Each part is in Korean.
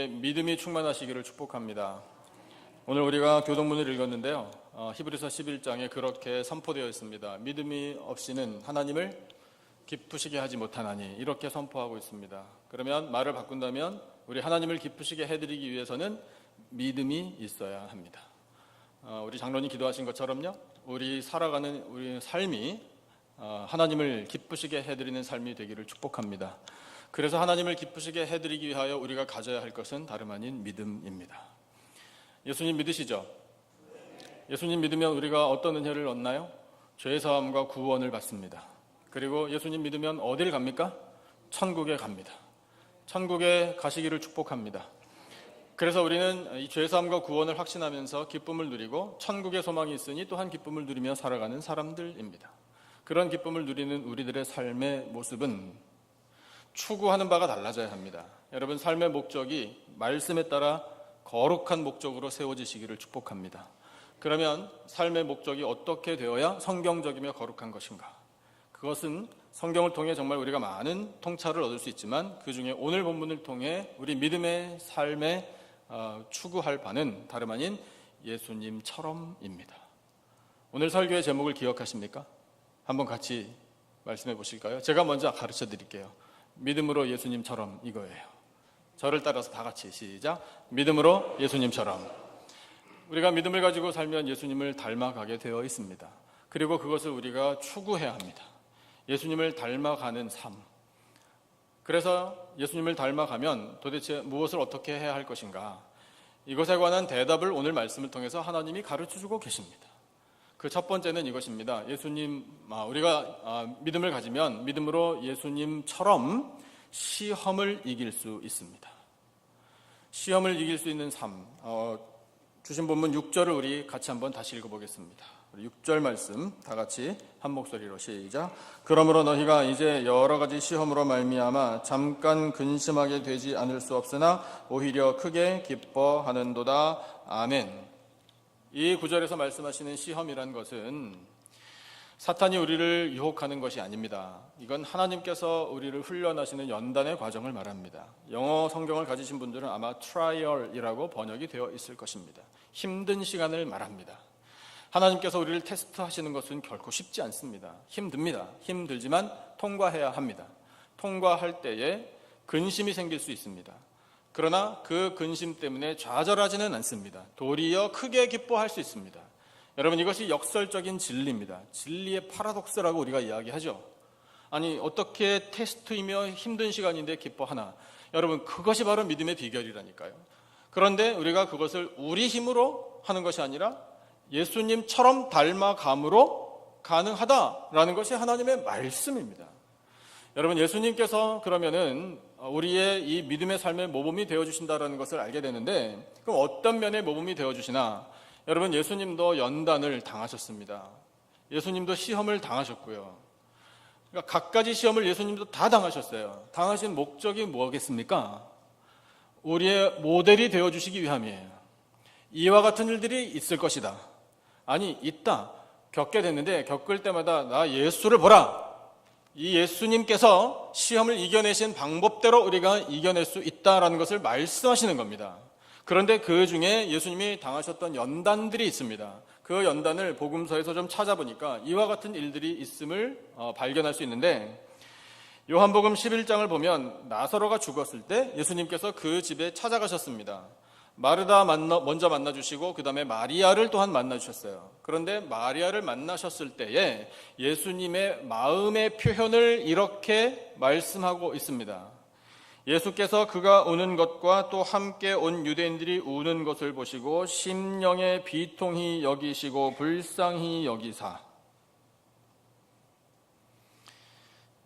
믿음이 충만하시기를 축복합니다. 오늘 우리가 교동문을 읽었는데요. 히브리서 11장에 그렇게 선포되어 있습니다. 믿음이 없이는 하나님을 기쁘시게 하지 못하나니, 이렇게 선포하고 있습니다. 그러면 말을 바꾼다면 우리 하나님을 기쁘시게 해드리기 위해서는 믿음이 있어야 합니다. 우리 장로님 기도하신 것처럼요, 우리 살아가는 우리 삶이 하나님을 기쁘시게 해드리는 삶이 되기를 축복합니다. 그래서 하나님을 기쁘시게 해드리기 위하여 우리가 가져야 할 것은 다름 아닌 믿음입니다. 예수님 믿으시죠? 예수님 믿으면 우리가 어떤 은혜를 얻나요? 죄사함과 구원을 받습니다. 그리고 예수님 믿으면 어디를 갑니까? 천국에 갑니다. 천국에 가시기를 축복합니다. 그래서 우리는 이 죄사함과 구원을 확신하면서 기쁨을 누리고 천국의 소망이 있으니 또한 기쁨을 누리며 살아가는 사람들입니다. 그런 기쁨을 누리는 우리들의 삶의 모습은 추구하는 바가 달라져야 합니다. 여러분, 삶의 목적이 말씀에 따라 거룩한 목적으로 세워지시기를 축복합니다. 그러면 삶의 목적이 어떻게 되어야 성경적이며 거룩한 것인가? 그것은 성경을 통해 정말 우리가 많은 통찰을 얻을 수 있지만, 그 중에 오늘 본문을 통해 우리 믿음의 삶에 추구할 바는 다름 아닌 예수님처럼입니다. 오늘 설교의 제목을 기억하십니까? 한번 같이 말씀해 보실까요? 제가 먼저 가르쳐 드릴게요. 믿음으로 예수님처럼, 이거예요. 저를 따라서 다 같이 시작. 믿음으로 예수님처럼. 우리가 믿음을 가지고 살면 예수님을 닮아가게 되어 있습니다. 그리고 그것을 우리가 추구해야 합니다. 예수님을 닮아가는 삶. 그래서 예수님을 닮아가면 도대체 무엇을 어떻게 해야 할 것인가? 이것에 관한 대답을 오늘 말씀을 통해서 하나님이 가르쳐주고 계십니다. 그 첫 번째는 이것입니다. 우리가 믿음을 가지면 믿음으로 예수님처럼 시험을 이길 수 있습니다. 시험을 이길 수 있는 삶. 주신 본문 6절을 우리 같이 한번 다시 읽어보겠습니다. 6절 말씀 다 같이 한 목소리로 시작. 그러므로 너희가 이제 여러 가지 시험으로 말미암아 잠깐 근심하게 되지 않을 수 없으나 오히려 크게 기뻐하는도다. 아멘. 이 구절에서 말씀하시는 시험이란 것은 사탄이 우리를 유혹하는 것이 아닙니다. 이건 하나님께서 우리를 훈련하시는 연단의 과정을 말합니다. 영어 성경을 가지신 분들은 아마 trial이라고 번역이 되어 있을 것입니다. 힘든 시간을 말합니다. 하나님께서 우리를 테스트하시는 것은 결코 쉽지 않습니다. 힘듭니다. 힘들지만 통과해야 합니다. 통과할 때에 근심이 생길 수 있습니다. 그러나 그 근심 때문에 좌절하지는 않습니다. 도리어 크게 기뻐할 수 있습니다. 여러분, 이것이 역설적인 진리입니다. 진리의 파라독스라고 우리가 이야기하죠. 아니, 어떻게 테스트이며 힘든 시간인데 기뻐하나? 여러분, 그것이 바로 믿음의 비결이라니까요. 그런데 우리가 그것을 우리 힘으로 하는 것이 아니라 예수님처럼 닮아감으로 가능하다라는 것이 하나님의 말씀입니다. 여러분, 예수님께서 그러면은 우리의 이 믿음의 삶의 모범이 되어주신다는 것을 알게 되는데, 그럼 어떤 면의 모범이 되어주시나? 여러분, 예수님도 연단을 당하셨습니다. 예수님도 시험을 당하셨고요. 그러니까 갖가지 시험을 예수님도 다 당하셨어요. 당하신 목적이 뭐겠습니까? 우리의 모델이 되어주시기 위함이에요. 이와 같은 일들이 있을 것이다. 아니, 있다. 겪게 됐는데 겪을 때마다 나 예수를 보라. 이 예수님께서 시험을 이겨내신 방법대로 우리가 이겨낼 수 있다라는 것을 말씀하시는 겁니다. 그런데 그 중에 예수님이 당하셨던 연단들이 있습니다. 그 연단을 복음서에서 좀 찾아보니까 이와 같은 일들이 있음을 발견할 수 있는데, 요한복음 11장을 보면 나사로가 죽었을 때 예수님께서 그 집에 찾아가셨습니다. 마르다 먼저 만나주시고 그 다음에 마리아를 또한 만나주셨어요. 그런데 마리아를 만나셨을 때에 예수님의 마음의 표현을 이렇게 말씀하고 있습니다. 예수께서 그가 우는 것과 또 함께 온 유대인들이 우는 것을 보시고 심령에 비통히 여기시고 불쌍히 여기사.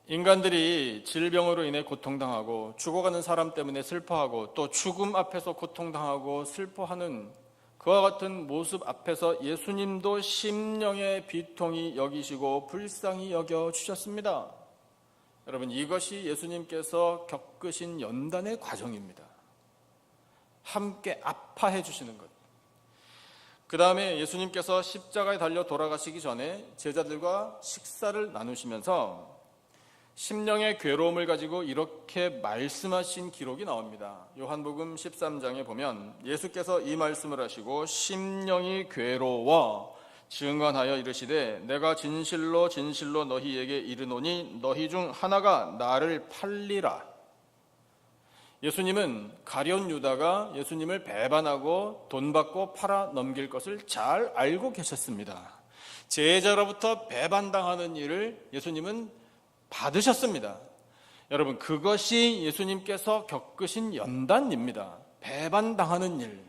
인간들이 질병으로 인해 고통당하고 죽어가는 사람 때문에 슬퍼하고 또 죽음 앞에서 고통당하고 슬퍼하는 그와 같은 모습 앞에서 예수님도 심령의 비통히 여기시고 불쌍히 여겨주셨습니다. 여러분, 이것이 예수님께서 겪으신 연단의 과정입니다. 함께 아파해 주시는 것. 그 다음에 예수님께서 십자가에 달려 돌아가시기 전에 제자들과 식사를 나누시면서 심령의 괴로움을 가지고 이렇게 말씀하신 기록이 나옵니다. 요한복음 13장에 보면 예수께서 이 말씀을 하시고 심령이 괴로워 증언하여 이르시되 내가 진실로 진실로 너희에게 이르노니 너희 중 하나가 나를 팔리라. 예수님은 가룟 유다가 예수님을 배반하고 돈 받고 팔아 넘길 것을 잘 알고 계셨습니다. 제자로부터 배반당하는 일을 예수님은 받으셨습니다. 여러분, 그것이 예수님께서 겪으신 연단입니다. 배반당하는 일,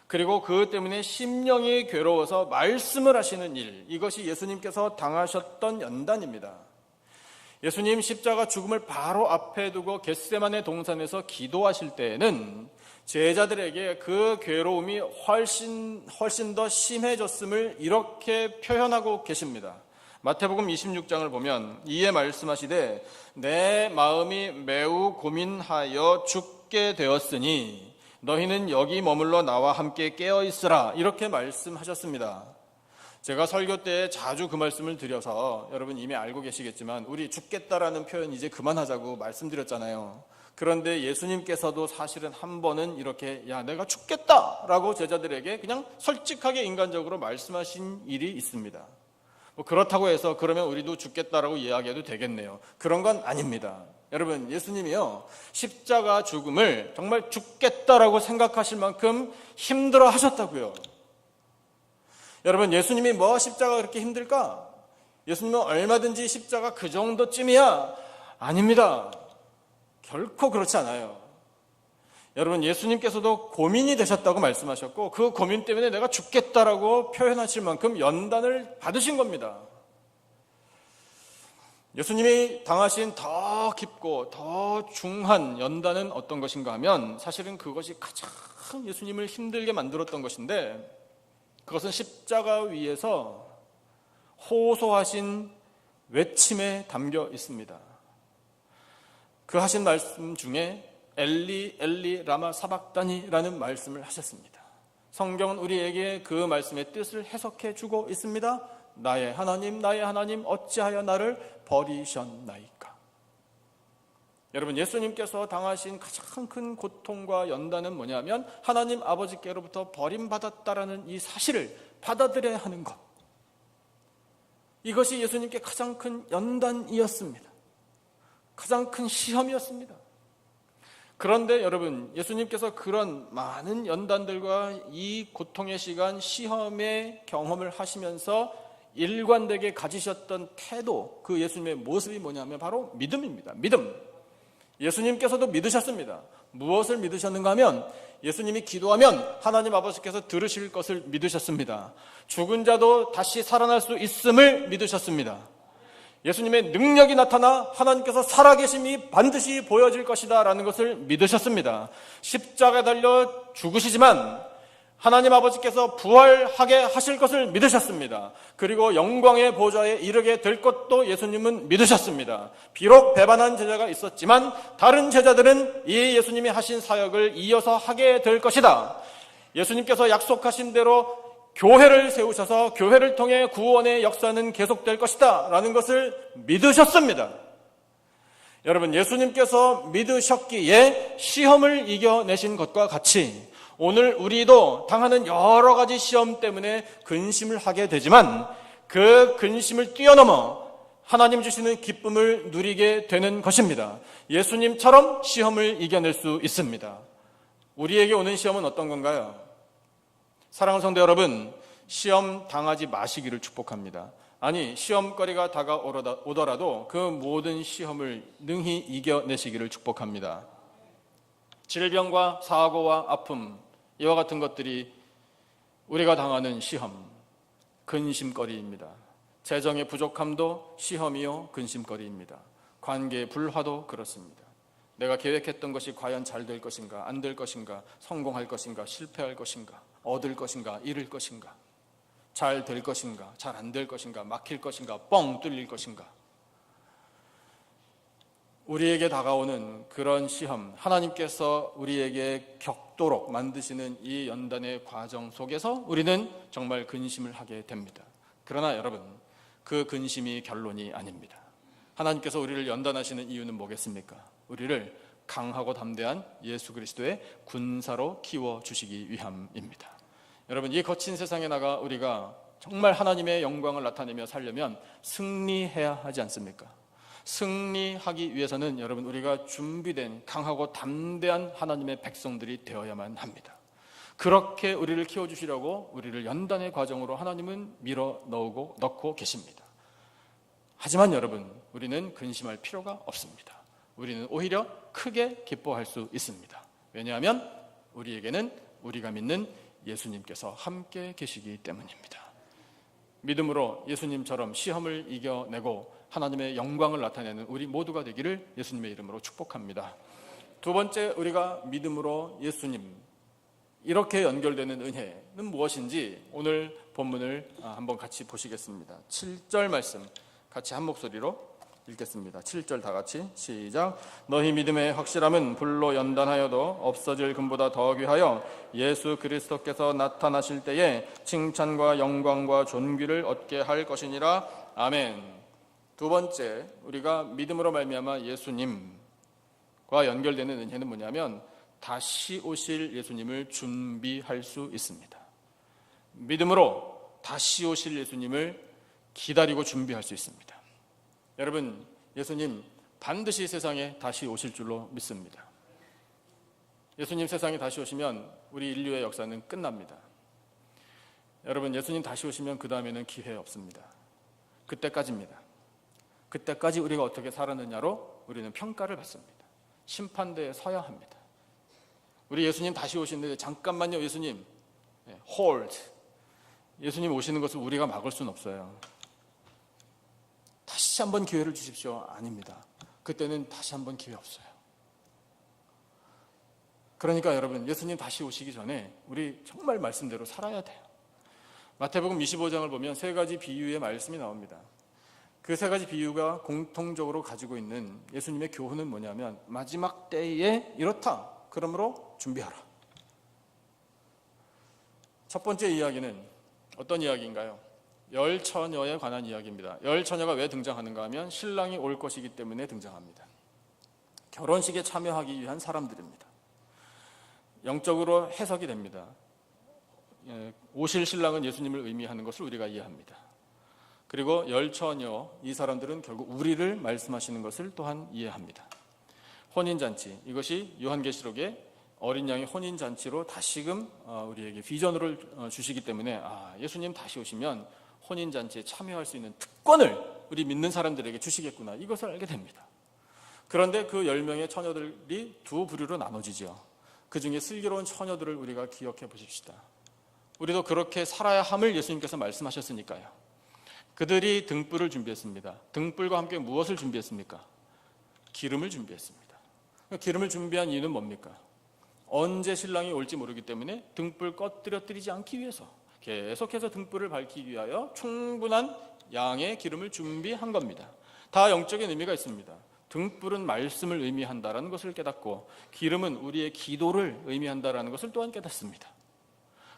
그리고 그것 때문에 심령이 괴로워서 말씀을 하시는 일, 이것이 예수님께서 당하셨던 연단입니다. 예수님 십자가 죽음을 바로 앞에 두고 겟세마네 동산에서 기도하실 때에는 제자들에게 그 괴로움이 훨씬 더 심해졌음을 이렇게 표현하고 계십니다. 마태복음 26장을 보면 이에 말씀하시되 내 마음이 매우 고민하여 죽게 되었으니 너희는 여기 머물러 나와 함께 깨어 있으라, 이렇게 말씀하셨습니다. 제가 설교 때 자주 그 말씀을 드려서 여러분 이미 알고 계시겠지만 우리 죽겠다라는 표현 이제 그만하자고 말씀드렸잖아요. 그런데 예수님께서도 사실은 한 번은 이렇게 야 내가 죽겠다라고 제자들에게 그냥 솔직하게 인간적으로 말씀하신 일이 있습니다. 뭐 그렇다고 해서 그러면 우리도 죽겠다라고 이야기해도 되겠네요. 그런 건 아닙니다. 여러분, 예수님이요 십자가 죽음을 정말 죽겠다라고 생각하실 만큼 힘들어 하셨다고요. 여러분, 예수님이 뭐 십자가 그렇게 힘들까? 예수님은 얼마든지 십자가 그 정도쯤이야? 아닙니다. 결코 그렇지 않아요. 여러분, 예수님께서도 고민이 되셨다고 말씀하셨고 그 고민 때문에 내가 죽겠다라고 표현하실 만큼 연단을 받으신 겁니다. 예수님이 당하신 더 깊고 더 중한 연단은 어떤 것인가 하면 사실은 그것이 가장 예수님을 힘들게 만들었던 것인데 그것은 십자가 위에서 호소하신 외침에 담겨 있습니다. 그 하신 말씀 중에 엘리 엘리 라마 사박다니라는 말씀을 하셨습니다. 성경은 우리에게 그 말씀의 뜻을 해석해 주고 있습니다. 나의 하나님 어찌하여 나를 버리셨나이까. 여러분, 예수님께서 당하신 가장 큰 고통과 연단은 뭐냐면 하나님 아버지께로부터 버림받았다라는 이 사실을 받아들여야 하는 것, 이것이 예수님께 가장 큰 연단이었습니다. 가장 큰 시험이었습니다. 그런데 여러분, 예수님께서 그런 많은 연단들과 이 고통의 시간, 시험의 경험을 하시면서 일관되게 가지셨던 태도, 그 예수님의 모습이 뭐냐면 바로 믿음입니다. 믿음. 예수님께서도 믿으셨습니다. 무엇을 믿으셨는가 하면 예수님이 기도하면 하나님 아버지께서 들으실 것을 믿으셨습니다. 죽은 자도 다시 살아날 수 있음을 믿으셨습니다. 예수님의 능력이 나타나 하나님께서 살아계심이 반드시 보여질 것이다 라는 것을 믿으셨습니다. 십자가에 달려 죽으시지만 하나님 아버지께서 부활하게 하실 것을 믿으셨습니다. 그리고 영광의 보좌에 이르게 될 것도 예수님은 믿으셨습니다. 비록 배반한 제자가 있었지만 다른 제자들은 이 예수님이 하신 사역을 이어서 하게 될 것이다. 예수님께서 약속하신 대로 교회를 세우셔서 교회를 통해 구원의 역사는 계속될 것이다 라는 것을 믿으셨습니다. 여러분, 예수님께서 믿으셨기에 시험을 이겨내신 것과 같이 오늘 우리도 당하는 여러 가지 시험 때문에 근심을 하게 되지만 그 근심을 뛰어넘어 하나님 주시는 기쁨을 누리게 되는 것입니다. 예수님처럼 시험을 이겨낼 수 있습니다. 우리에게 오는 시험은 어떤 건가요? 사랑하는 성도 여러분, 시험 당하지 마시기를 축복합니다. 아니, 시험거리가 다가오더라도 그 모든 시험을 능히 이겨내시기를 축복합니다. 질병과 사고와 아픔, 이와 같은 것들이 우리가 당하는 시험, 근심거리입니다. 재정의 부족함도 시험이요 근심거리입니다. 관계의 불화도 그렇습니다. 내가 계획했던 것이 과연 잘 될 것인가, 안 될 것인가, 성공할 것인가, 실패할 것인가, 얻을 것인가, 잃을 것인가, 잘 될 것인가, 잘 안 될 것인가, 막힐 것인가, 뻥 뚫릴 것인가. 우리에게 다가오는 그런 시험, 하나님께서 우리에게 겪도록 만드시는 이 연단의 과정 속에서 우리는 정말 근심을 하게 됩니다. 그러나 여러분, 그 근심이 결론이 아닙니다. 하나님께서 우리를 연단하시는 이유는 뭐겠습니까? 우리를 강하고 담대한 예수 그리스도의 군사로 키워주시기 위함입니다. 여러분, 이 거친 세상에 나가 우리가 정말 하나님의 영광을 나타내며 살려면 승리해야 하지 않습니까? 승리하기 위해서는 여러분, 우리가 준비된 강하고 담대한 하나님의 백성들이 되어야만 합니다. 그렇게 우리를 키워주시려고 우리를 연단의 과정으로 하나님은 밀어 넣고 계십니다. 하지만 여러분, 우리는 근심할 필요가 없습니다. 우리는 오히려 크게 기뻐할 수 있습니다. 왜냐하면 우리에게는 우리가 믿는 예수님께서 함께 계시기 때문입니다. 믿음으로 예수님처럼 시험을 이겨내고 하나님의 영광을 나타내는 우리 모두가 되기를 예수님의 이름으로 축복합니다. 두 번째, 우리가 믿음으로 예수님, 이렇게 연결되는 은혜는 무엇인지 오늘 본문을 한번 같이 보시겠습니다. 7절 말씀 같이 한 목소리로 읽겠습니다. 7절 다 같이 시작. 너희 믿음의 확실함은 불로 연단하여도 없어질 금보다 더 귀하여 예수 그리스도께서 나타나실 때에 칭찬과 영광과 존귀를 얻게 할 것이니라. 아멘. 두 번째, 우리가 믿음으로 말미암아 예수님과 연결되는 은혜는 뭐냐면 다시 오실 예수님을 준비할 수 있습니다. 믿음으로 다시 오실 예수님을 기다리고 준비할 수 있습니다. 여러분, 예수님 반드시 세상에 다시 오실 줄로 믿습니다. 예수님 세상에 다시 오시면 우리 인류의 역사는 끝납니다. 여러분, 예수님 다시 오시면 그 다음에는 기회 없습니다. 그때까지입니다. 그때까지 우리가 어떻게 살았느냐로 우리는 평가를 받습니다. 심판대에 서야 합니다. 우리 예수님 다시 오시는데 잠깐만요, 예수님, hold. 예수님 오시는 것을 우리가 막을 수는 없어요. 다시 한번 기회를 주십시오. 아닙니다. 그때는 다시 한번 기회 없어요. 그러니까 여러분, 예수님 다시 오시기 전에 우리 정말 말씀대로 살아야 돼요. 마태복음 25장을 보면 세 가지 비유의 말씀이 나옵니다. 그 세 가지 비유가 공통적으로 가지고 있는 예수님의 교훈은 뭐냐면 마지막 때에 이렇다. 그러므로 준비하라. 첫 번째 이야기는 어떤 이야기인가요? 열 처녀에 관한 이야기입니다. 열 처녀가 왜 등장하는가 하면 신랑이 올 것이기 때문에 등장합니다. 결혼식에 참여하기 위한 사람들입니다. 영적으로 해석이 됩니다. 오실 신랑은 예수님을 의미하는 것을 우리가 이해합니다. 그리고 열 처녀, 이 사람들은 결국 우리를 말씀하시는 것을 또한 이해합니다. 혼인잔치, 이것이 요한계시록에 어린 양의 혼인잔치로 다시금 우리에게 비전을 주시기 때문에 예수님 다시 오시면 혼인잔치에 참여할 수 있는 특권을 우리 믿는 사람들에게 주시겠구나, 이것을 알게 됩니다. 그런데 그 10명의 처녀들이 두 부류로 나눠지죠. 그 중에 슬기로운 처녀들을 우리가 기억해 보십시다. 우리도 그렇게 살아야 함을 예수님께서 말씀하셨으니까요. 그들이 등불을 준비했습니다. 등불과 함께 무엇을 준비했습니까? 기름을 준비했습니다. 기름을 준비한 이유는 뭡니까? 언제 신랑이 올지 모르기 때문에 등불 꺼뜨려뜨리지 않기 위해서 계속해서 등불을 밝히기 위하여 충분한 양의 기름을 준비한 겁니다. 다 영적인 의미가 있습니다. 등불은 말씀을 의미한다라는 것을 깨닫고 기름은 우리의 기도를 의미한다라는 것을 또한 깨닫습니다.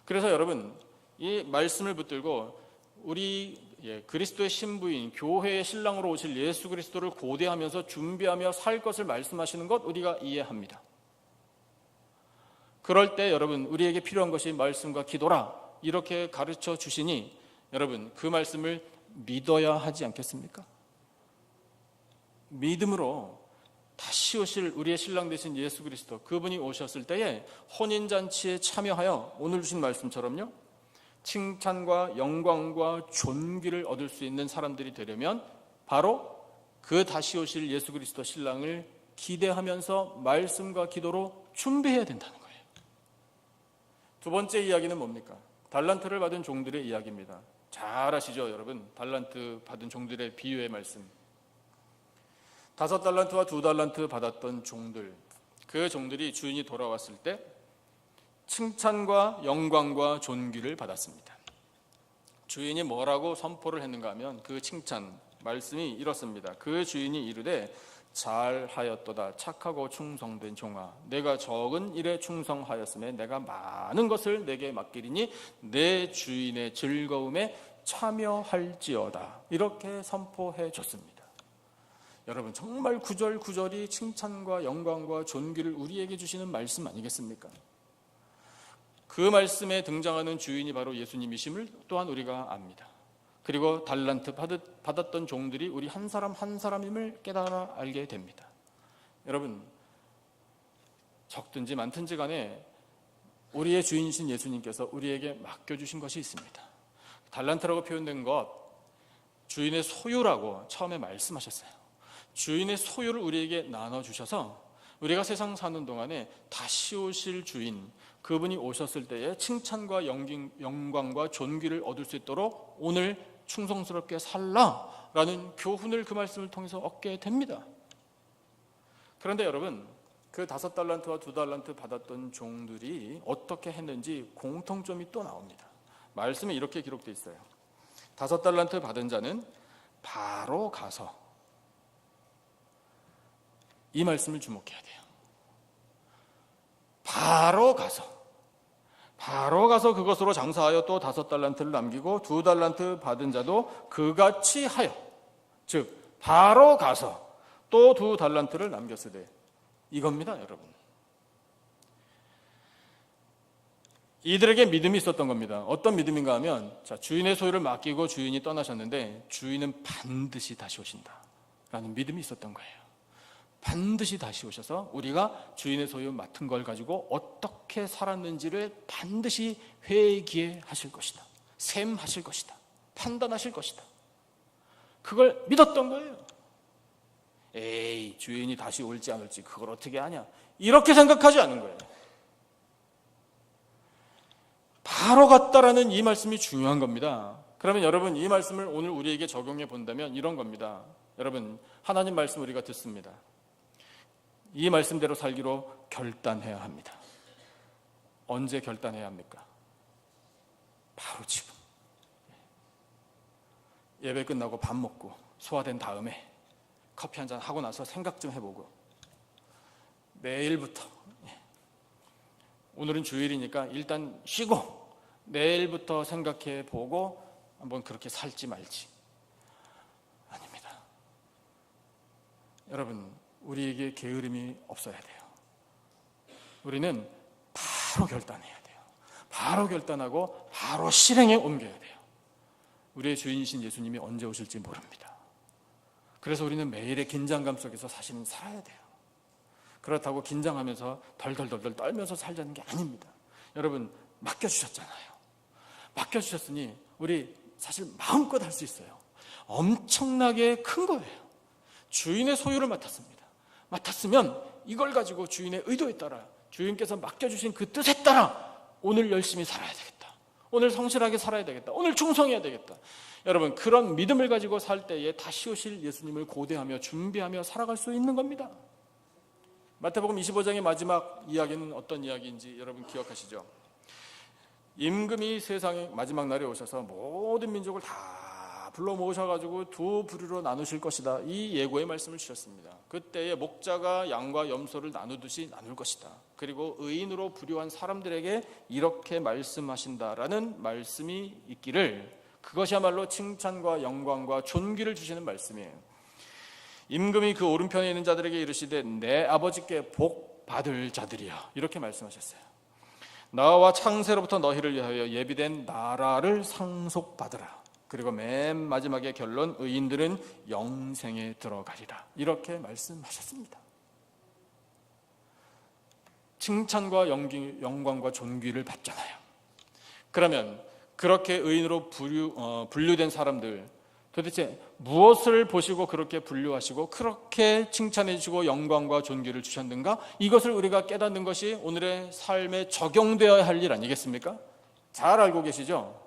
그래서 여러분, 이 말씀을 붙들고 우리 그리스도의 신부인 교회의 신랑으로 오실 예수 그리스도를 고대하면서 준비하며 살 것을 말씀하시는 것 우리가 이해합니다. 그럴 때 여러분, 우리에게 필요한 것이 말씀과 기도라, 이렇게 가르쳐 주시니 여러분, 그 말씀을 믿어야 하지 않겠습니까? 믿음으로 다시 오실 우리의 신랑 되신 예수 그리스도, 그분이 오셨을 때에 혼인잔치에 참여하여 오늘 주신 말씀처럼요, 칭찬과 영광과 존귀를 얻을 수 있는 사람들이 되려면 바로 그 다시 오실 예수 그리스도 신랑을 기대하면서 말씀과 기도로 준비해야 된다는 거예요. 두 번째 이야기는 뭡니까? 달란트를 받은 종들의 이야기입니다. 잘 아시죠, 여러분? 달란트 받은 종들의 비유의 말씀. 5달란트와 2달란트 받았던 종들, 그 종들이 주인이 돌아왔을 때 칭찬과 영광과 존귀를 받았습니다. 주인이 뭐라고 선포를 했는가 하면 그 칭찬 말씀이 이렇습니다. 그 주인이 이르되 잘하였도다 착하고 충성된 종아, 내가 적은 일에 충성하였음에 내가 많은 것을 내게 맡기리니 내 주인의 즐거움에 참여할지어다, 이렇게 선포해 줬습니다. 여러분 정말 구절구절이 칭찬과 영광과 존귀를 우리에게 주시는 말씀 아니겠습니까? 그 말씀에 등장하는 주인이 바로 예수님이심을 또한 우리가 압니다. 그리고 달란트 받았던 종들이 우리 한 사람 한 사람임을 깨달아 알게 됩니다. 여러분, 적든지 많든지 간에 우리의 주인이신 예수님께서 우리에게 맡겨주신 것이 있습니다. 달란트라고 표현된 것, 주인의 소유라고 처음에 말씀하셨어요. 주인의 소유를 우리에게 나눠주셔서 우리가 세상 사는 동안에 다시 오실 주인, 그분이 오셨을 때에 칭찬과 영광과 존귀를 얻을 수 있도록 오늘 충성스럽게 살라라는 교훈을 그 말씀을 통해서 얻게 됩니다. 그런데 여러분, 그 5달란트와 2달란트 받았던 종들이 어떻게 했는지 공통점이 또 나옵니다. 말씀에 이렇게 기록되어 있어요. 5달란트 받은 자는 바로 가서, 이 말씀을 주목해야 돼요. 바로 가서 그것으로 장사하여 또 5달란트를 남기고 2달란트 받은 자도 그같이 하여, 즉 바로 가서 또 2달란트를 남겼으되, 이겁니다. 여러분, 이들에게 믿음이 있었던 겁니다. 어떤 믿음인가 하면, 주인의 소유를 맡기고 주인이 떠나셨는데 주인은 반드시 다시 오신다라는 믿음이 있었던 거예요. 반드시 다시 오셔서 우리가 주인의 소유 맡은 걸 가지고 어떻게 살았는지를 반드시 회개하실 것이다, 셈하실 것이다, 판단하실 것이다, 그걸 믿었던 거예요. 에이, 주인이 다시 올지 안 올지 그걸 어떻게 아냐, 이렇게 생각하지 않은 거예요. 바로 갔다라는 이 말씀이 중요한 겁니다. 그러면 여러분, 이 말씀을 오늘 우리에게 적용해 본다면 이런 겁니다. 여러분, 하나님 말씀 우리가 듣습니다. 이 말씀대로 살기로 결단해야 합니다. 언제 결단해야 합니까? 바로 지금. 예배 끝나고 밥 먹고 소화된 다음에 커피 한잔 하고 나서 생각 좀 해보고, 내일부터, 오늘은 주일이니까 일단 쉬고 내일부터 생각해 보고 한번 그렇게 살지 말지. 아닙니다. 여러분, 우리에게 게으름이 없어야 돼요. 우리는 바로 결단해야 돼요. 바로 결단하고 바로 실행에 옮겨야 돼요. 우리의 주인이신 예수님이 언제 오실지 모릅니다. 그래서 우리는 매일의 긴장감 속에서 사실은 살아야 돼요. 그렇다고 긴장하면서 덜덜덜 떨면서 살자는 게 아닙니다. 여러분, 맡겨주셨잖아요. 맡겨주셨으니 우리 사실 마음껏 할 수 있어요. 엄청나게 큰 거예요. 주인의 소유를 맡았으면 이걸 가지고 주인의 의도에 따라, 주인께서 맡겨주신 그 뜻에 따라 오늘 열심히 살아야 되겠다, 오늘 성실하게 살아야 되겠다, 오늘 충성해야 되겠다. 여러분, 그런 믿음을 가지고 살 때에 다시 오실 예수님을 고대하며 준비하며 살아갈 수 있는 겁니다. 마태복음 25장의 마지막 이야기는 어떤 이야기인지 여러분 기억하시죠? 임금이 세상의 마지막 날에 오셔서 모든 민족을 다 불러 모으셔가지고 두 부류로 나누실 것이다, 이 예고의 말씀을 주셨습니다. 그때에 목자가 양과 염소를 나누듯이 나눌 것이다. 그리고 의인으로 부류한 사람들에게 이렇게 말씀하신다라는 말씀이 있기를, 그것이야말로 칭찬과 영광과 존귀를 주시는 말씀이에요. 임금이 그 오른편에 있는 자들에게 이르시되 내 아버지께 복 받을 자들이야, 이렇게 말씀하셨어요. 나와 창세로부터 너희를 위하여 예비된 나라를 상속받으라. 그리고 맨 마지막에 결론, 의인들은 영생에 들어가리라, 이렇게 말씀하셨습니다. 칭찬과 영광과 존귀를 받잖아요. 그러면 그렇게 의인으로 분류된 사람들, 도대체 무엇을 보시고 그렇게 분류하시고 그렇게 칭찬해 주시고 영광과 존귀를 주셨는가? 이것을 우리가 깨닫는 것이 오늘의 삶에 적용되어야 할 일 아니겠습니까? 잘 알고 계시죠?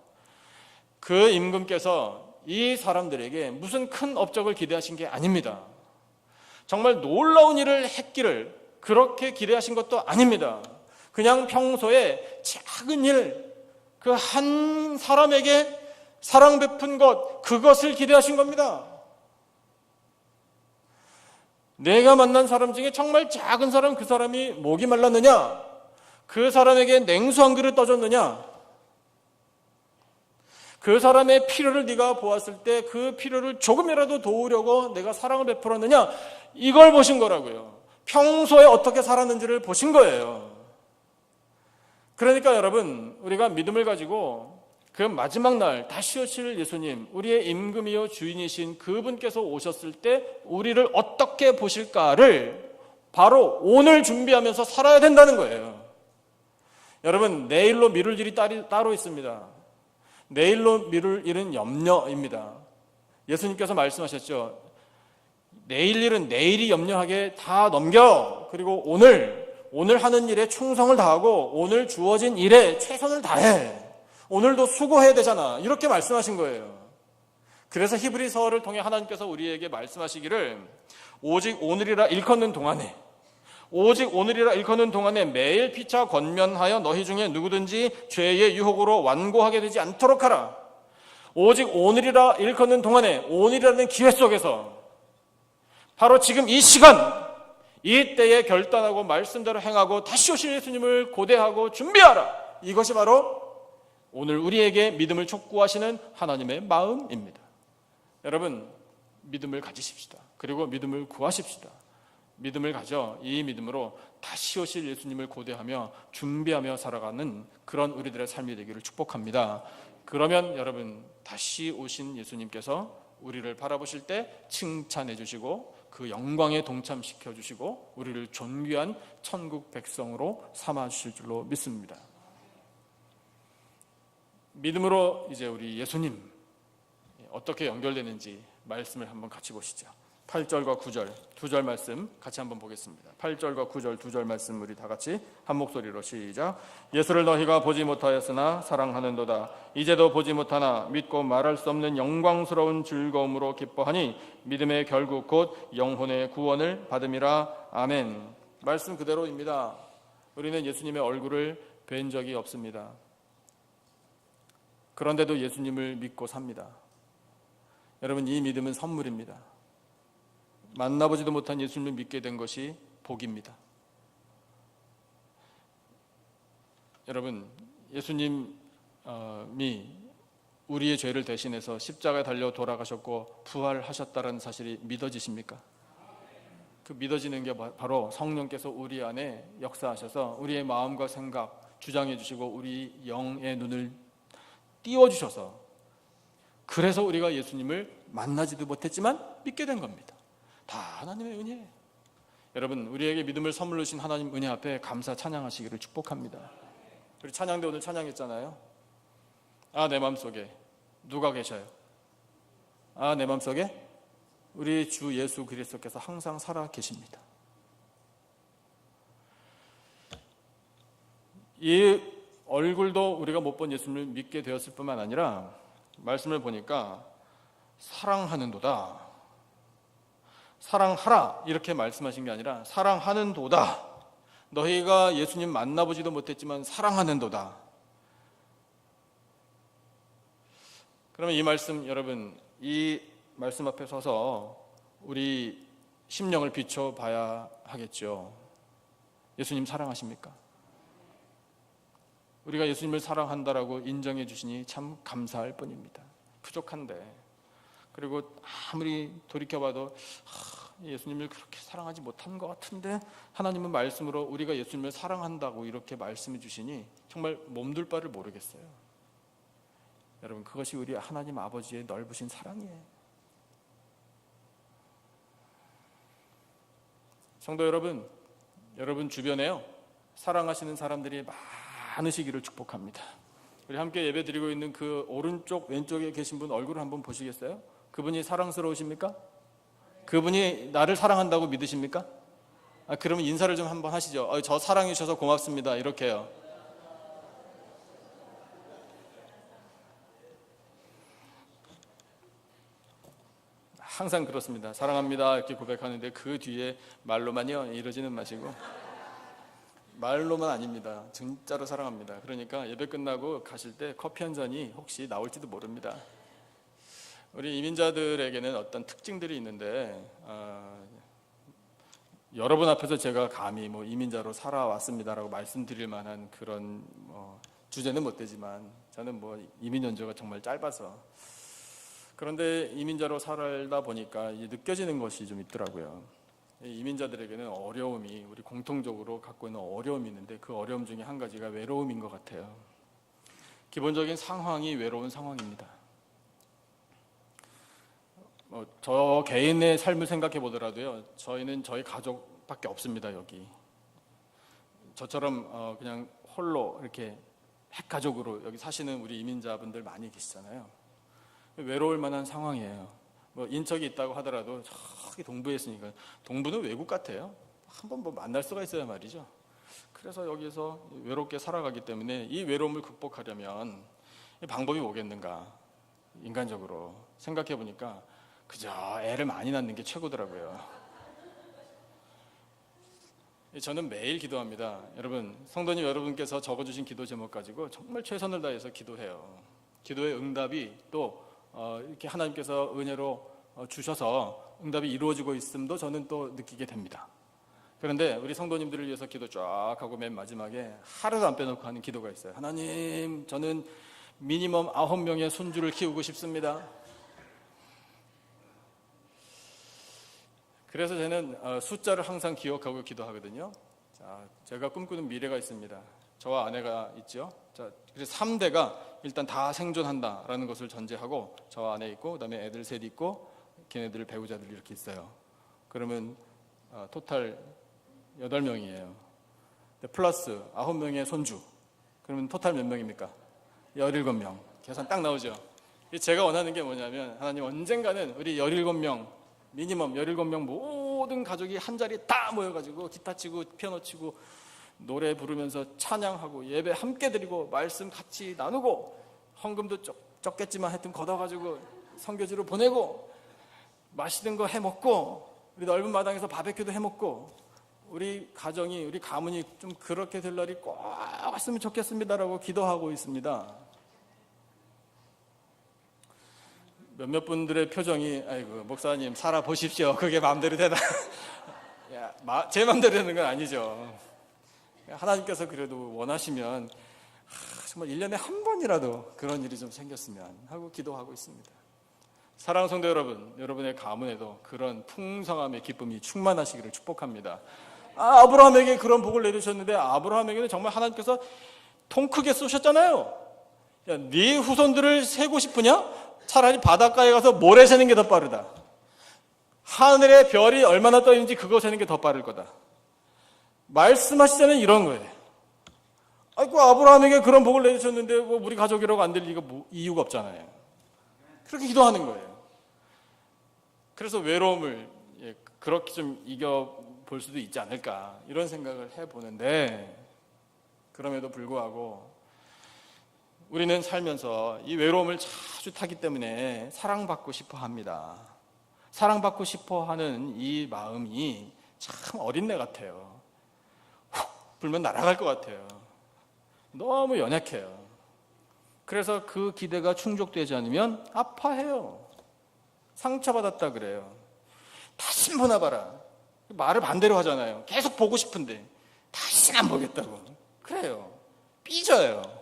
그 임금께서 이 사람들에게 무슨 큰 업적을 기대하신 게 아닙니다. 정말 놀라운 일을 했기를 그렇게 기대하신 것도 아닙니다. 그냥 평소에 작은 일, 그 한 사람에게 사랑 베푼 것, 그것을 기대하신 겁니다. 내가 만난 사람 중에 정말 작은 사람, 그 사람이 목이 말랐느냐? 그 사람에게 냉수 한 그릇 떠줬느냐? 그 사람의 필요를 네가 보았을 때 그 필요를 조금이라도 도우려고 내가 사랑을 베풀었느냐, 이걸 보신 거라고요. 평소에 어떻게 살았는지를 보신 거예요. 그러니까 여러분, 우리가 믿음을 가지고 그 마지막 날 다시 오실 예수님, 우리의 임금이요 주인이신 그분께서 오셨을 때 우리를 어떻게 보실까를 바로 오늘 준비하면서 살아야 된다는 거예요. 여러분, 내일로 미룰 일이 따로 있습니다. 내일로 미룰 일은 염려입니다. 예수님께서 말씀하셨죠. 내일 일은 내일이 염려하게 다 넘겨. 그리고 오늘 하는 일에 충성을 다하고 오늘 주어진 일에 최선을 다해. 오늘도 수고해야 되잖아. 이렇게 말씀하신 거예요. 그래서 히브리서를 통해 하나님께서 우리에게 말씀하시기를 오직 오늘이라 일컫는 동안에 매일 피차 권면하여 너희 중에 누구든지 죄의 유혹으로 완고하게 되지 않도록 하라. 오직 오늘이라 일컫는 동안에, 오늘이라는 기회 속에서 바로 지금 이 시간, 이 때에 결단하고 말씀대로 행하고 다시 오실 예수님을 고대하고 준비하라. 이것이 바로 오늘 우리에게 믿음을 촉구하시는 하나님의 마음입니다. 여러분, 믿음을 가지십시다. 그리고 믿음을 구하십시다. 믿음을 가져 이 믿음으로 다시 오실 예수님을 고대하며 준비하며 살아가는 그런 우리들의 삶이 되기를 축복합니다. 그러면 여러분, 다시 오신 예수님께서 우리를 바라보실 때 칭찬해 주시고 그 영광에 동참시켜 주시고 우리를 존귀한 천국 백성으로 삼아 주실 줄로 믿습니다. 믿음으로 이제 우리 예수님 어떻게 연결되는지 말씀을 한번 같이 보시죠. 8절과 9절 두 절 말씀 같이 한번 보겠습니다. 8절과 9절 두 절 말씀 우리 다 같이 한 목소리로 시작. 예수를 너희가 보지 못하였으나 사랑하는도다. 이제도 보지 못하나 믿고 말할 수 없는 영광스러운 즐거움으로 기뻐하니 믿음의 결국 곧 영혼의 구원을 받음이라. 아멘. 말씀 그대로입니다. 우리는 예수님의 얼굴을 뵌 적이 없습니다. 그런데도 예수님을 믿고 삽니다. 여러분, 이 믿음은 선물입니다. 만나보지도 못한 예수님을 믿게 된 것이 복입니다. 여러분, 예수님이 우리의 죄를 대신해서 십자가에 달려 돌아가셨고 부활하셨다는 사실이 믿어지십니까? 그 믿어지는 게 바로 성령께서 우리 안에 역사하셔서 우리의 마음과 생각 주장해 주시고 우리 영의 눈을 띄워주셔서, 그래서 우리가 예수님을 만나지도 못했지만 믿게 된 겁니다. 다 하나님의 은혜예요. 여러분, 우리에게 믿음을 선물로 주신 하나님 은혜 앞에 감사 찬양하시기를 축복합니다. 우리 찬양대 오늘 찬양했잖아요. 내 마음속에 누가 계셔요? 내 마음속에 우리 주 예수 그리스도께서 항상 살아 계십니다. 이 얼굴도 우리가 못 본 예수님을 믿게 되었을 뿐만 아니라 말씀을 보니까 사랑하는도다, 사랑하라 이렇게 말씀하신 게 아니라 사랑하는도다. 너희가 예수님 만나보지도 못했지만 사랑하는도다. 그러면 이 말씀, 여러분, 이 말씀 앞에 서서 우리 심령을 비춰봐야 하겠죠. 예수님 사랑하십니까? 우리가 예수님을 사랑한다라고 인정해 주시니 참 감사할 뿐입니다. 부족한데, 그리고 아무리 돌이켜봐도 예수님을 그렇게 사랑하지 못한 것 같은데 하나님은 말씀으로 우리가 예수님을 사랑한다고 이렇게 말씀해 주시니 정말 몸둘 바를 모르겠어요. 여러분, 그것이 우리 하나님 아버지의 넓으신 사랑이에요. 성도 여러분, 여러분 주변에요, 사랑하시는 사람들이 많으시기를 축복합니다. 우리 함께 예배 드리고 있는 그 오른쪽 왼쪽에 계신 분 얼굴을 한번 보시겠어요? 그분이 사랑스러우십니까? 그분이 나를 사랑한다고 믿으십니까? 그러면 인사를 좀 한번 하시죠. 저 사랑해 주셔서 고맙습니다. 이렇게요. 항상 그렇습니다. 사랑합니다 이렇게 고백하는데 그 뒤에 말로만요 이러지는 마시고, 말로만 아닙니다. 진짜로 사랑합니다. 그러니까 예배 끝나고 가실 때 커피 한 잔이 혹시 나올지도 모릅니다. 우리 이민자들에게는 어떤 특징들이 있는데, 여러분 앞에서 제가 감히 이민자로 살아왔습니다라고 말씀드릴 만한 그런 주제는 못 되지만 저는 뭐 이민 연조가 정말 짧아서. 그런데 이민자로 살다 보니까 느껴지는 것이 좀 있더라고요. 이민자들에게는 어려움이, 우리 공통적으로 갖고 있는 어려움이 있는데 그 어려움 중에 한 가지가 외로움인 것 같아요. 기본적인 상황이 외로운 상황입니다. 저 개인의 삶을 생각해 보더라도요, 저희는 저희 가족밖에 없습니다. 여기 저처럼 그냥 홀로 이렇게 핵가족으로 여기 사시는 우리 이민자분들 많이 계시잖아요. 외로울 만한 상황이에요. 뭐 인척이 있다고 하더라도 저기 동부에 있으니까, 동부는 외국 같아요. 한번 뭐 만날 수가 있어야 말이죠. 그래서 여기서 외롭게 살아가기 때문에 이 외로움을 극복하려면 방법이 뭐겠는가, 인간적으로 생각해 보니까 그저 애를 많이 낳는 게 최고더라고요. 저는 매일 기도합니다. 여러분, 성도님 여러분께서 적어주신 기도 제목 가지고 정말 최선을 다해서 기도해요. 기도의 응답이 또 이렇게 하나님께서 은혜로 주셔서 응답이 이루어지고 있음도 저는 또 느끼게 됩니다. 그런데 우리 성도님들을 위해서 기도 쫙 하고 맨 마지막에 하루도 안 빼놓고 하는 기도가 있어요. 하나님, 저는 미니멈 9명의 손주를 키우고 싶습니다. 그래서 저는 숫자를 항상 기억하고 기도하거든요. 자, 제가 꿈꾸는 미래가 있습니다. 저와 아내가 있죠. 자, 그래서 3대가 일단 다 생존한다라는 것을 전제하고 저와 아내 있고, 그다음에 애들 셋 있고, 걔네들 배우자들 이렇게 있어요. 그러면 토탈 8명이에요. 플러스 9명의 손주. 그러면 토탈 몇 명입니까? 17명. 계산 딱 나오죠. 제가 원하는 게 뭐냐면, 하나님 언젠가는 우리 17명, 미니멈 17명 모든 가족이 한 자리에 다 모여가지고 기타 치고 피아노 치고 노래 부르면서 찬양하고 예배 함께 드리고 말씀 같이 나누고 헌금도 적겠지만 하여튼 걷어가지고 선교지로 보내고 맛있는 거 해먹고 우리 넓은 마당에서 바베큐도 해먹고 우리 가정이, 우리 가문이 좀 그렇게 될 날이 꼭 왔으면 좋겠습니다라고 기도하고 있습니다. 몇몇 분들의 표정이, 아이고 목사님 살아보십시오, 그게 마음대로 되나? 제 마음대로 되는 건 아니죠. 하나님께서 그래도 원하시면 정말 1년에 한 번이라도 그런 일이 좀 생겼으면 하고 기도하고 있습니다. 사랑하는 성도 여러분, 여러분의 가문에도 그런 풍성함의 기쁨이 충만하시기를 축복합니다. 아브라함에게 그런 복을 내리셨는데, 아브라함에게는 정말 하나님께서 통 크게 쏘셨잖아요. 야, 네 후손들을 세고 싶으냐? 차라리 바닷가에 가서 모래 세는 게 더 빠르다. 하늘에 별이 얼마나 떠 있는지 그거 세는 게 더 빠를 거다. 말씀하시자면 이런 거예요. 아이고, 아브라함에게 그런 복을 내주셨는데 뭐 우리 가족이라고 안 될 이유가 없잖아요. 그렇게 기도하는 거예요. 그래서 외로움을 그렇게 좀 이겨볼 수도 있지 않을까, 이런 생각을 해보는데, 그럼에도 불구하고 우리는 살면서 이 외로움을 자주 타기 때문에 사랑받고 싶어 합니다. 사랑받고 싶어 하는 이 마음이 참 어린애 같아요. 훅 불면 날아갈 것 같아요. 너무 연약해요. 그래서 그 기대가 충족되지 않으면 아파해요. 상처받았다 그래요. 다시 보나봐라. 말을 반대로 하잖아요. 계속 보고 싶은데 다시는 안 보겠다고. 그래요. 삐져요.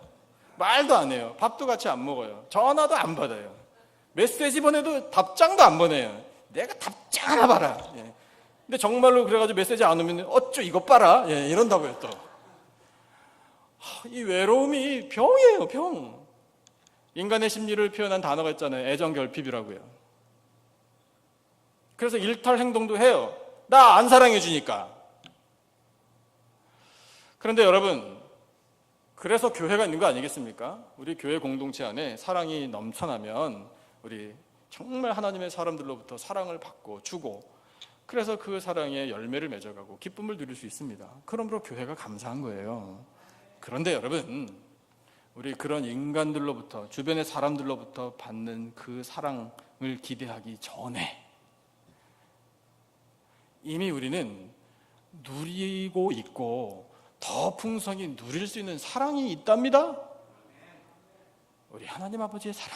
말도 안 해요. 밥도 같이 안 먹어요. 전화도 안 받아요. 메시지 보내도 답장도 안 보내요. 내가 답장 하나 봐라. 예. 근데 정말로 그래가지고 메시지 안 오면 어쩌 이것 봐라. 예, 이런다고요 또. 이 외로움이 병이에요, 병. 인간의 심리를 표현한 단어가 있잖아요. 애정결핍이라고요. 그래서 일탈 행동도 해요. 나 안 사랑해 주니까. 그런데 여러분, 그래서 교회가 있는 거 아니겠습니까? 우리 교회 공동체 안에 사랑이 넘쳐나면 우리 정말 하나님의 사람들로부터 사랑을 받고 주고, 그래서 그 사랑에 열매를 맺어가고 기쁨을 누릴 수 있습니다. 그러므로 교회가 감사한 거예요. 그런데 여러분, 우리 그런 인간들로부터, 주변의 사람들로부터 받는 그 사랑을 기대하기 전에 이미 우리는 누리고 있고 더 풍성히 누릴 수 있는 사랑이 있답니다. 우리 하나님 아버지의 사랑.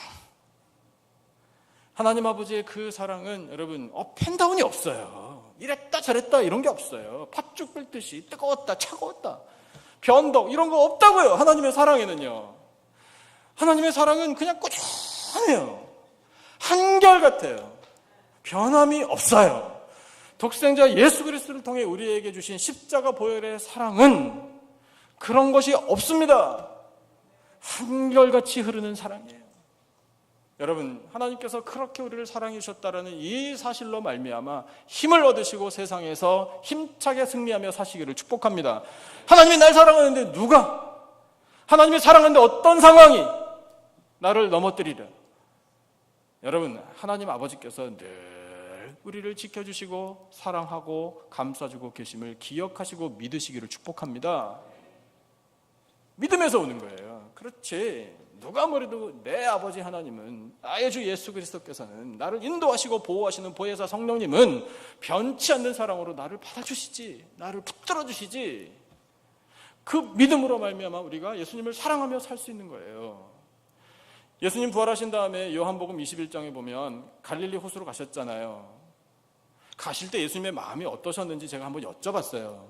하나님 아버지의 그 사랑은 여러분 업앤다운이 없어요. 이랬다 저랬다 이런 게 없어요. 팥죽 끓듯이 뜨거웠다 차가웠다 변덕 이런 거 없다고요. 하나님의 사랑에는요. 하나님의 사랑은 그냥 꾸준해요. 한결같아요. 변함이 없어요. 독생자 예수 그리스도를 통해 우리에게 주신 십자가 보혈의 사랑은 그런 것이 없습니다. 한결같이 흐르는 사랑이에요. 여러분, 하나님께서 그렇게 우리를 사랑해 주셨다라는 이 사실로 말미암아 힘을 얻으시고 세상에서 힘차게 승리하며 사시기를 축복합니다. 하나님이 날 사랑하는데 누가? 하나님이 사랑하는데 어떤 상황이 나를 넘어뜨리려? 여러분, 하나님 아버지께서 늘 우리를 지켜주시고 사랑하고 감싸주고 계심을 기억하시고 믿으시기를 축복합니다. 믿음에서 오는 거예요. 그렇지. 누가 뭐래도 내 아버지 하나님은, 나의 주 예수 그리스도께서는, 나를 인도하시고 보호하시는 보혜사 성령님은 변치 않는 사랑으로 나를 받아주시지, 나를 붙들어 주시지. 그 믿음으로 말미암아 우리가 예수님을 사랑하며 살 수 있는 거예요. 예수님 부활하신 다음에 요한복음 21장에 보면 갈릴리 호수로 가셨잖아요. 가실 때 예수님의 마음이 어떠셨는지 제가 한번 여쭤봤어요.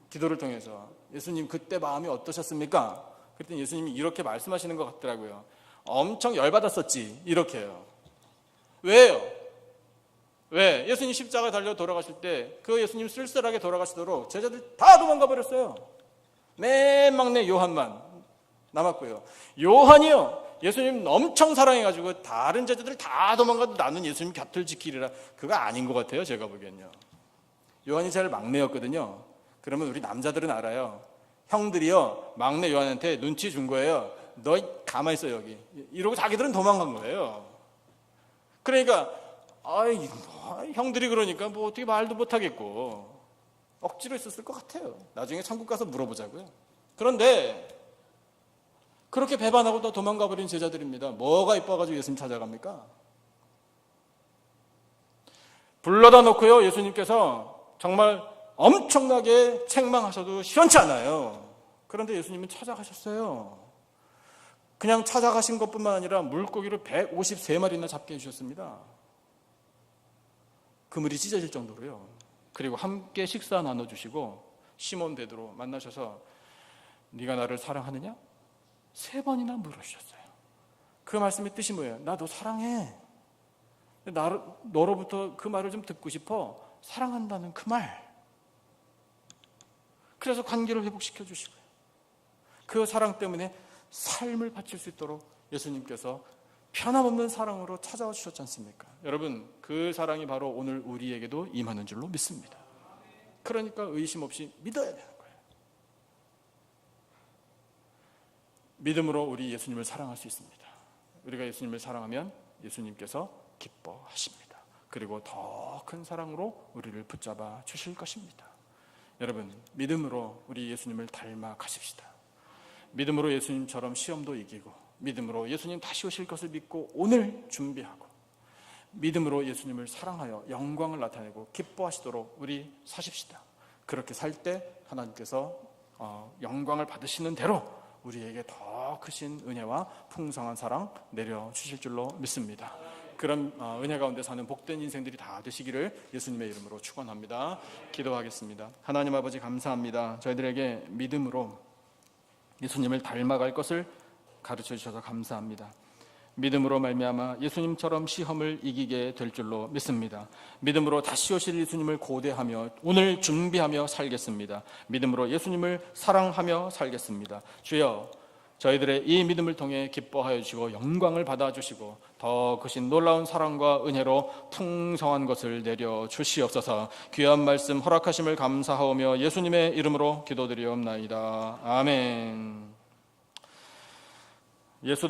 기도를 통해서. 예수님 그때 마음이 어떠셨습니까? 그랬더니 예수님이 이렇게 말씀하시는 것 같더라고요. 엄청 열받았었지. 이렇게요. 왜요? 왜? 예수님 십자가에 달려 돌아가실 때 그 예수님 쓸쓸하게 돌아가시도록 제자들 다 도망가 버렸어요. 맨 막내 요한만 남았고요. 요한이요, 예수님 엄청 사랑해가지고 다른 제자들 다 도망가도 나는 예수님 곁을 지키리라. 그거 아닌 것 같아요. 제가 보기엔요. 요한이 제일 막내였거든요. 그러면 우리 남자들은 알아요. 형들이요, 막내 요한한테 눈치 준 거예요. 너 가만히 있어 여기. 이러고 자기들은 도망간 거예요. 그러니까 형들이 그러니까 뭐 어떻게 말도 못하겠고 억지로 있었을 것 같아요. 나중에 천국 가서 물어보자고요. 그런데 그렇게 배반하고 또 도망가 버린 제자들입니다. 뭐가 이뻐가지고 예수님 찾아갑니까? 불러다 놓고요, 예수님께서 정말 엄청나게 책망하셔도 시원치 않아요. 그런데 예수님은 찾아가셨어요. 그냥 찾아가신 것뿐만 아니라 물고기를 153마리나 잡게 해주셨습니다. 그물이 찢어질 정도로요. 그리고 함께 식사 나눠주시고 시몬 베드로 만나셔서 네가 나를 사랑하느냐? 3번이나 물으셨어요. 그 말씀의 뜻이 뭐예요? 나 너 사랑해. 너로부터 그 말을 좀 듣고 싶어. 사랑한다는 그 말. 그래서 관계를 회복시켜 주시고요. 그 사랑 때문에 삶을 바칠 수 있도록 예수님께서 변함없는 사랑으로 찾아와 주셨지 않습니까? 여러분, 그 사랑이 바로 오늘 우리에게도 임하는 줄로 믿습니다. 그러니까 의심 없이 믿어야 되는 거예요. 믿음으로 우리 예수님을 사랑할 수 있습니다. 우리가 예수님을 사랑하면 예수님께서 기뻐하십니다. 그리고 더 큰 사랑으로 우리를 붙잡아 주실 것입니다. 여러분, 믿음으로 우리 예수님을 닮아 가십시다. 믿음으로 예수님처럼 시험도 이기고, 믿음으로 예수님 다시 오실 것을 믿고 오늘 준비하고, 믿음으로 예수님을 사랑하여 영광을 나타내고 기뻐하시도록 우리 사십시다. 그렇게 살 때 하나님께서 영광을 받으시는 대로 우리에게 더 크신 은혜와 풍성한 사랑 내려주실 줄로 믿습니다. 그런 은혜 가운데 사는 복된 인생들이 다 되시기를 예수님의 이름으로 축원합니다. 기도하겠습니다. 하나님 아버지, 감사합니다. 저희들에게 믿음으로 예수님을 닮아갈 것을 가르쳐 주셔서 감사합니다. 믿음으로 말미암아 예수님처럼 시험을 이기게 될 줄로 믿습니다. 믿음으로 다시 오실 예수님을 고대하며 오늘 준비하며 살겠습니다. 믿음으로 예수님을 사랑하며 살겠습니다. 주여, 저희들의 이 믿음을 통해 기뻐하여 주시고 영광을 받아주시고 더 크신 놀라운 사랑과 은혜로 풍성한 것을 내려 주시옵소서. 귀한 말씀 허락하심을 감사하오며 예수님의 이름으로 기도드리옵나이다. 아멘. 예수